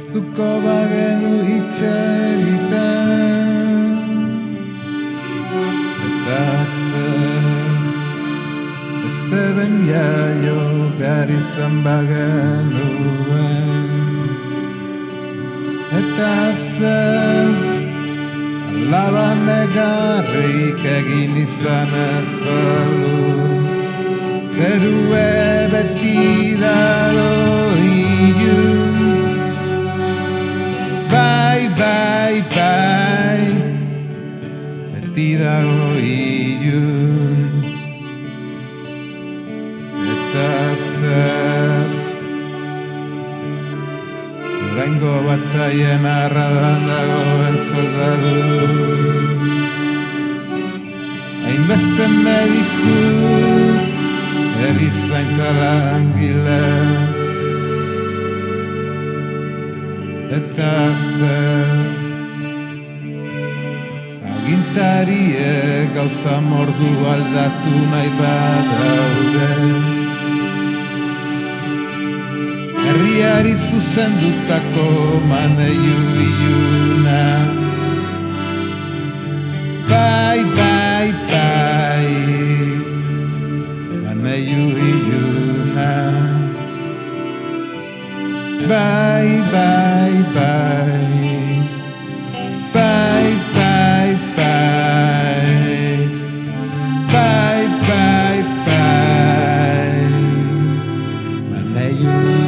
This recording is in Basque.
Moztuko bagenu hitz egiten eta beste den jaio behar izan bagenuen eta alaba negarrik egin izan ez balu zerue beti dago ilun. Bai, bai, bai, beti dago ilun. Eta zer oraingo bataien arradan dagoen soldadu hainbeste mediku erizain eta langile eta zer agintariek gauza mordu aldatu nahi badaude herriari zuzendutako maneiu iluna. Bai, bai, bai, maneiu iluna. Bai, bai, bai, bai, bai, bai, bai, bai, bai, maneiu